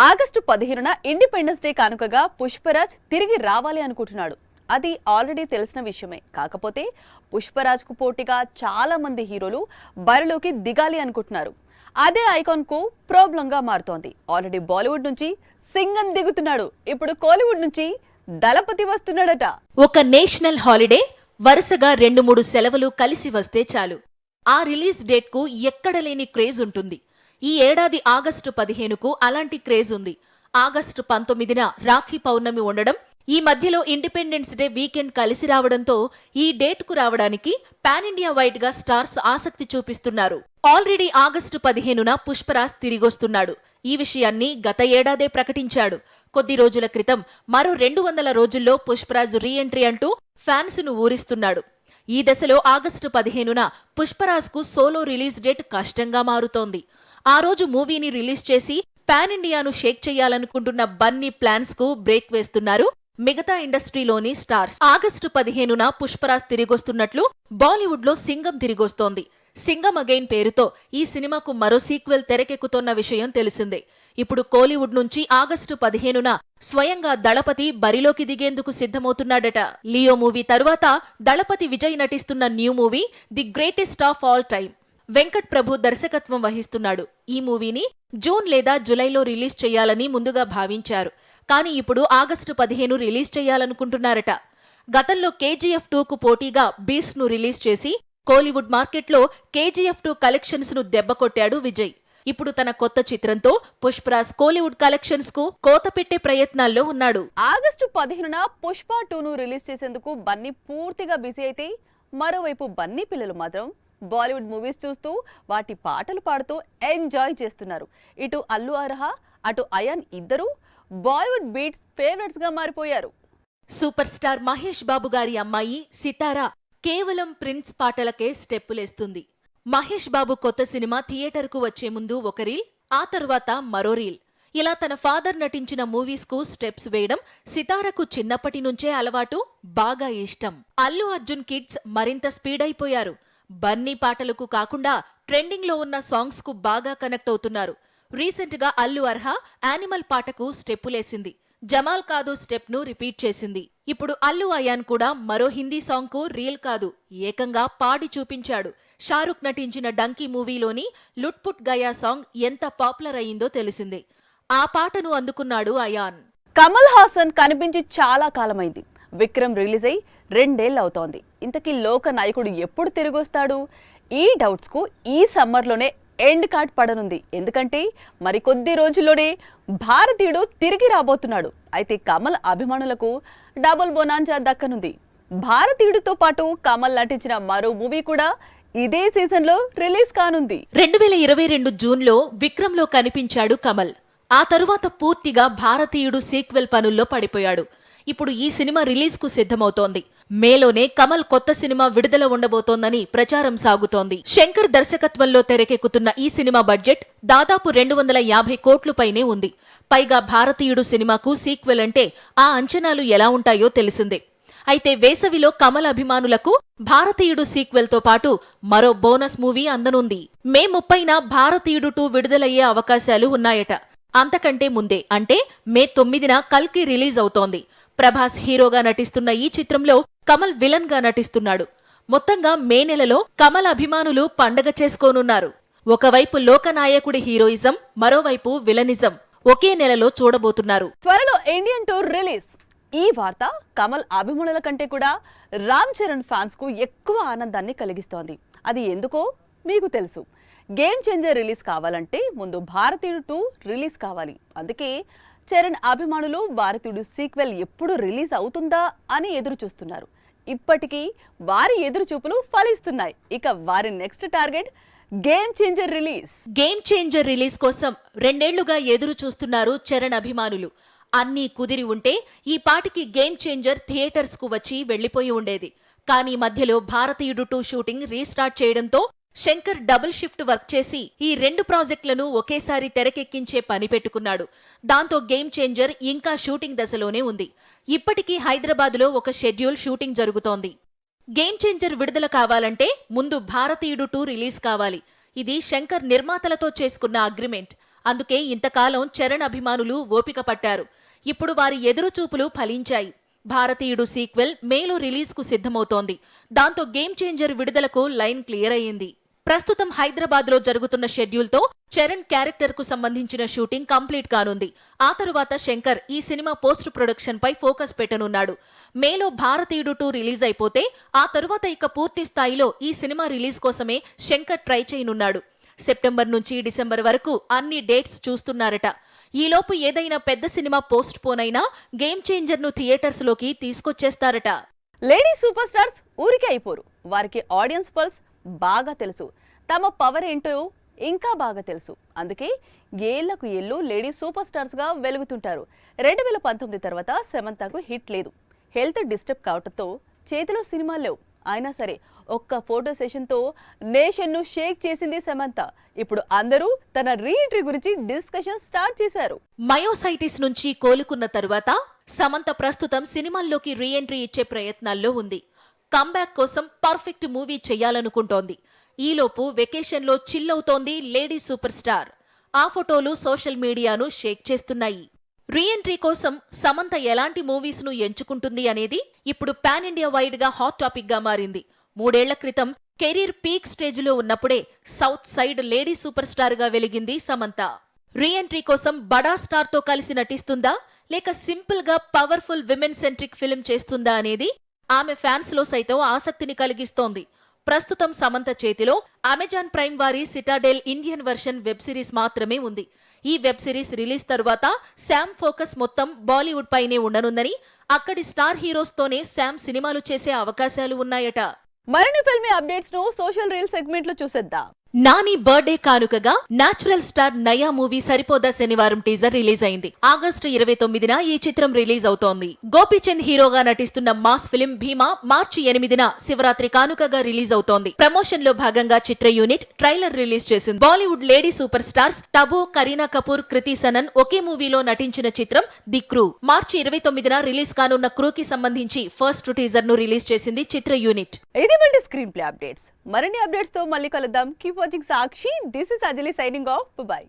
August 15న independence day కానుకగా పుష్పరాజ్ తిరిగి రావాలి అనుకుంటున్నాడు. అది ఆల్రెడీ తెలిసిన విషయమే. కాకపోతే పుష్పరాజ్ కు పోటీగా చాలా మంది హీరోలు బరిలోకి దిగాలి అనుకుంటున్నారు. అదే ఐకాన్ కు ప్రాబ్లం గా మారుతోంది. ఆల్రెడీ బాలీవుడ్ నుంచి సింగం దిగుతున్నాడు. ఇప్పుడు కోలీవుడ్ నుంచి దళపతి వస్తున్నాడట. ఒక నేషనల్ హాలిడే, వరుసగా 2-3 సెలవులు కలిసి వస్తే చాలు. ఆ రిలీజ్ డేట్ కు ఎక్కడలేని క్రేజ్ ఉంటుంది. ఈ ఏడాది ఆగస్టు 15కు అలాంటి క్రేజ్ ఉంది. ఆగస్టు 19న రాఖీ పౌర్ణమి ఉండడం, ఈ మధ్యలో ఇండిపెండెన్స్ డే వీకెండ్ కలిసి రావడంతో ఈ డేట్ కు రావడానికి పాన్ ఇండియా వైడ్ గా స్టార్స్ ఆసక్తి చూపిస్తున్నారు. ఆల్రెడీ ఆగస్టు 15న పుష్పరాజ్ తిరిగొస్తున్నాడు. ఈ విషయాన్ని గత ఏడాదే ప్రకటించాడు. కొద్ది రోజుల క్రితం మరో 200 రోజుల్లో పుష్పరాజ్ రీ ఎంట్రీ అంటూ ఫ్యాన్స్ ను ఊరిస్తున్నాడు. ఈ దశలో ఆగస్టు 15న పుష్పరాజ్ కు సోలో రిలీజ్ డేట్ కష్టంగా మారుతోంది. ఆ రోజు మూవీని రిలీజ్ చేసి పాన్ ఇండియాను షేక్ చేయాలనుకుంటున్న బన్నీ ప్లాన్స్ కు బ్రేక్ వేస్తున్నారు మిగతా ఇండస్ట్రీలోని స్టార్స్. ఆగస్టు 15న పుష్పరాజ్ తిరిగొస్తున్నట్లు బాలీవుడ్ లో సింగం తిరిగొస్తోంది. సింగం అగైన్ పేరుతో ఈ సినిమాకు మరో సీక్వెల్ తెరకెక్కుతోన్న విషయం తెలిసిందే. ఇప్పుడు కోలీవుడ్ నుంచి ఆగస్టు 15న స్వయంగా దళపతి బరిలోకి దిగేందుకు సిద్ధమవుతున్నాడట. లియో మూవీ తరువాత దళపతి విజయ్ నటిస్తున్న new movie the greatest of all time. Venkat Prabhu దర్శకత్వం వహిస్తున్నాడు. ఈ మూవీని జూన్ లేదా జులైలో రిలీజ్ చేయాలని ముందుగా భావించారు. కానీ ఇప్పుడు ఆగస్టు 15 రిలీజ్ చేయాలనుకుంటున్నారట. గతంలో KGF 2కు పోటీగా బీస్ట్ ను రిలీజ్ చేసి కోలీవుడ్ మార్కెట్లో KGF 2 కలెక్షన్స్ ను దెబ్బకొట్టాడు విజయ్. ఇప్పుడు తన కొత్త చిత్రంతో పుష్పరాజ్ కోలీవుడ్ కలెక్షన్స్ కు కోత పెట్టే ప్రయత్నాల్లో ఉన్నాడు. ఆగస్టు 15న పుష్ప 2ను రిలీజ్ చేసేందుకు బన్నీ పూర్తిగా బిజీ అయితే, మరోవైపు బన్నీ పిల్లలు మాత్రం బాలీవుడ్ మూవీస్ చూస్తూ వాటి పాటలు పాడుతూ ఎంజాయ్ చేస్తున్నారు. ఇటు అల్లు అర్హా, అటు అయాన్ ఇద్దరూ బాలీవుడ్ బీట్స్ ఫేవరెట్స్ గా మారిపోయారు. సూపర్ స్టార్ మహేష్ బాబు గారి అమ్మాయి సితారా కేవలం ప్రిన్స్ పాటలకే స్టెప్పులేస్తుంది. మహేష్ బాబు కొత్త సినిమా థియేటర్ కు వచ్చే ముందు ఒక రీల్, ఆ తర్వాత మరో రీల్, ఇలా తన ఫాదర్ నటించిన మూవీస్ కు స్టెప్స్ వేయడం సితారకు చిన్నప్పటి నుంచే అలవాటు, బాగా ఇష్టం. అల్లు అర్జున్ కిడ్స్ మరింత స్పీడ్ అయిపోయారు. బన్నీ పాటలకు కాకుండా ట్రెండింగ్ లో ఉన్న సాంగ్స్ కు బాగా కనెక్ట్ అవుతున్నారు. రీసెంట్ గా అల్లు అర్హా యానిమల్ పాటకు స్టెప్పులేసింది. జమాల్ కాదు స్టెప్ ను రిపీట్ చేసింది. ఇప్పుడు అల్లు అయాన్ కూడా మరో హిందీ సాంగ్ కు రీల్ కాదు, ఏకంగా పాడి చూపించాడు. షారుఖ్ నటించిన డంకీ మూవీలోని లుట్పుట్ గయా సాంగ్ ఎంత పాపులర్ అయిందో తెలిసిందే. ఆ పాటను అందుకున్నాడు అయాన్. కమల్ హాసన్ కనిపించి చాలా కాలమైంది. విక్రమ్ రిలీజ్ అయి 2 ఏళ్ళు అవుతోంది. ఇంతకీ లోక నాయకుడు ఎప్పుడు తిరిగొస్తాడు? ఈ డౌట్స్ కు ఈ సమ్మర్లోనే ఎండ్ కార్డ్ పడనుంది. ఎందుకంటే మరికొద్ది రోజుల్లోనే భారతీయుడు తిరిగి రాబోతున్నాడు. అయితే కమల్ అభిమానులకు డబుల్ బొనాంజా దక్కనుంది. భారతీయుడితో పాటు కమల్ నటించిన మరో మూవీ కూడా ఇదే సీజన్ లో రిలీజ్ కానుంది. 2022 జూన్లో విక్రమ్ లో కనిపించాడు కమల్. ఆ తరువాత పూర్తిగా భారతీయుడు సీక్వెల్ పనుల్లో పడిపోయాడు. ఇప్పుడు ఈ సినిమా రిలీజ్ కు సిద్ధమవుతోంది. మేలోనే కమల్ కొత్త సినిమా విడుదల ఉండబోతోందని ప్రచారం సాగుతోంది. శంకర్ దర్శకత్వంలో తెరకెక్కుతున్న ఈ సినిమా బడ్జెట్ దాదాపు 250 కోట్ల పైనే ఉంది. పైగా భారతీయుడు సినిమాకు సీక్వెల్ అంటే ఆ అంచనాలు ఎలా ఉంటాయో తెలిసిందే. అయితే వేసవిలో కమల్ అభిమానులకు భారతీయుడు సీక్వెల్ తో పాటు మరో బోనస్ మూవీ అందనుంది. మే 30న భారతీయుడు 2 విడుదలయ్యే అవకాశాలు ఉన్నాయట. అంతకంటే ముందే అంటే మే 9న కల్కి రిలీజ్ అవుతోంది. ప్రభాస్ హీరోగా నటిస్తున్న ఈ చిత్రంలో కమల్ విలన్ గా నటిస్తున్నాడు. మొత్తంగా మే నెలలో కమల్ అభిమానులు పండగ చేసుకోనున్నారు. ఒకవైపు లోకనాయకుడి హీరోయిజం, మరోవైపు విలనిజం ఒకే నెలలో చూడబోతున్నారు. త్వరలో ఇండియన్ టూర్ రిలీజ్. ఈ వార్త కమల్ అభిమానుల కంటే కూడా రామ్ చరణ్ ఫ్యాన్స్ కు ఎక్కువ ఆనందాన్ని కలిగిస్తోంది. అది ఎందుకో మీకు తెలుసు. గేమ్ చేంజర్ రిలీజ్ కావాలంటే ముందు భారతీయుడు 2 రిలీజ్ కావాలి. అందుకే చరణ్ అభిమానులు భారతీయుడు సీక్వెల్ ఎప్పుడు రిలీజ్ అవుతుందా అని ఎదురు చూస్తున్నారు. ఇప్పటికీ వారి ఎదురు చూపులు ఫలిస్తున్నాయి. ఇక వారి next target game changer release. Game changer release కోసం 2 ఏళ్లుగా ఎదురు చూస్తున్నారు చరణ్ అభిమానులు. అన్నీ కుదిరి ఉంటే ఈ పాటికి గేమ్ చేంజర్ థియేటర్స్ కు వచ్చి వెళ్లిపోయి ఉండేది. కానీ మధ్యలో భారతీయుడు 2 షూటింగ్ రీస్టార్ట్ చేయడంతో శంకర్ డబుల్ షిఫ్ట్ వర్క్ చేసి ఈ 2 ప్రాజెక్టులను ఒకేసారి తెరకెక్కించే పని పెట్టుకున్నాడు. దాంతో గేమ్ చేంజర్ ఇంకా షూటింగ్ దశలోనే ఉంది. ఇప్పటికీ హైదరాబాద్లో ఒక షెడ్యూల్ షూటింగ్ జరుగుతోంది. గేమ్ చేంజర్ విడుదల కావాలంటే ముందు భారతీయుడు 2 రిలీజ్ కావాలి. ఇది శంకర్ నిర్మాతలతో చేసుకున్న అగ్రిమెంట్. అందుకే ఇంతకాలం చరణ్ అభిమానులు ఓపిక పట్టారు. ఇప్పుడు వారి ఎదురుచూపులు ఫలించాయి. భారతీయుడు సీక్వెల్ మేలో రిలీజ్కు సిద్ధమవుతోంది. దాంతో గేమ్ చేంజర్ విడుదలకు లైన్ క్లియర్ అయ్యింది. ప్రస్తుతం హైదరాబాద్లో జరుగుతున్న షెడ్యూల్తో చరణ్ క్యారెక్టర్కు సంబంధించిన షూటింగ్ కంప్లీట్ కానుంది. ఆ తరువాత శంకర్ ఈ సినిమా పోస్ట్ ప్రొడక్షన్ పై ఫోకస్ పెట్టనున్నాడు. మేలో భారతీయుడు 2 రిలీజ్ అయిపోతే ఆ తరువాత ఇక పూర్తి స్థాయిలో ఈ సినిమా రిలీజ్ కోసమే శంకర్ ట్రై చేయనున్నాడు. సెప్టెంబర్ నుంచి డిసెంబర్ వరకు అన్ని డేట్స్ చూస్తున్నారట. ఈలోపు ఏదైనా పెద్ద సినిమా పోస్ట్ పోన్ అయినా గేమ్ చేంజర్ ను థియేటర్స్ లోకి తీసుకొచ్చేస్తారట. లేడీ సూపర్ స్టార్స్ ఊరికే అయిపోరు. వారికి ఆడియన్స్ పల్స్ బాగా తెలుసు. తమ పవర్ ఏంటో ఇంకా బాగా తెలుసు. అందుకే ఏళ్లకు ఏళ్ళు లేడీ సూపర్ స్టార్స్ గా వెలుగుతుంటారు. 2019 తర్వాత సమంతకు హిట్ లేదు. హెల్త్ డిస్టర్బ్ కావడంతో చేతిలో సినిమాలు లేవు. అయినా సరే ఒక్క ఫోటో సెషన్తో నేషన్ను షేక్ చేసింది సమంత. ఇప్పుడు అందరూ తన రీఎంట్రీ గురించి డిస్కషన్ స్టార్ట్ చేశారు. మయోసైటిస్ నుంచి కోలుకున్న తరువాత సమంత ప్రస్తుతం సినిమాల్లోకి రీఎంట్రీ ఇచ్చే ప్రయత్నాల్లో ఉంది. కంబ్యాక్ కోసం పర్ఫెక్ట్ మూవీ చేయాలనుకుంటోంది. ఈలోపు వెకేషన్లో చిల్ అవుతోంది లేడీ సూపర్ స్టార్. ఆ ఫోటోలు సోషల్ మీడియాను షేక్ చేస్తున్నాయి. రీఎంట్రీ కోసం సమంత ఎలాంటి మూవీస్ ను ఎంచుకుంటుంది అనేది ఇప్పుడు పాన్ ఇండియా వైడ్ గా హాట్ టాపిక్ గా మారింది. 3 ఏళ్ల క్రితం కెరీర్ పీక్ స్టేజ్ లో ఉన్నప్పుడే south side lady super star గా వెలిగింది సమంత. రీఎంట్రీ కోసం బడా స్టార్ తో కలిసి నటిస్తుందా లేక సింపుల్ గా పవర్ఫుల్ విమెన్ సెంట్రిక్ ఫిల్మ్ చేస్తుందా అనేది ఆమె ఫ్యాన్స్ లో సైతం ఆసక్తిని కలిగిస్తోంది. ప్రస్తుతం సమంత చేతిలో అమెజాన్ ప్రైమ్ వారి Citadel Indian version web series మాత్రమే ఉంది. ఈ వెబ్ సిరీస్ రిలీజ్ తరువాత శామ్ ఫోకస్ మొత్తం బాలీవుడ్ పైనే ఉండనుందని, అక్కడి స్టార్ హీరోస్ తోనే శామ్ సినిమాలు చేసే అవకాశాలు ఉన్నాయట. మరిన్ని ఫిల్మీ అప్డేట్స్ ను సోషల్ రీల్ సెగ్మెంట్ లో చూసేద్దాం. నాని బర్త్డే కానుకగా న్యాచురల్ స్టార్ నయా మూవీ సరిపోదా శనివారం టీజర్ రిలీజ్ అయింది. ఆగస్టు 29న ఈ చిత్రం రిలీజ్ అవుతోంది. గోపీచంద్ హీరోగా నటిస్తున్న మాస్ ఫిల్మ్ భీమా మార్చి 8న శివరాత్రి కానుకగా రిలీజ్ అవుతోంది. ప్రమోషన్ లో భాగంగా చిత్ర యూనిట్ ట్రైలర్ రిలీజ్ చేసింది. Bollywood lady super stars Tabu, Kareena Kapoor, Kriti Sanon ఒకే మూవీలో నటించిన చిత్రం ది క్రూ. మార్చి 29న రిలీజ్ కానున్న క్రూకి సంబంధించి ఫస్ట్ టీజర్ ను రిలీజ్ చేసింది చిత్ర యూనిట్. ఇది స్క్రీన్ ప్లే అప్డేట్స్. మరిన్ని అప్డేట్స్ తో మళ్ళీ కలుద్దాం. Keep watching Sakshi. This is Anjali signing off. By.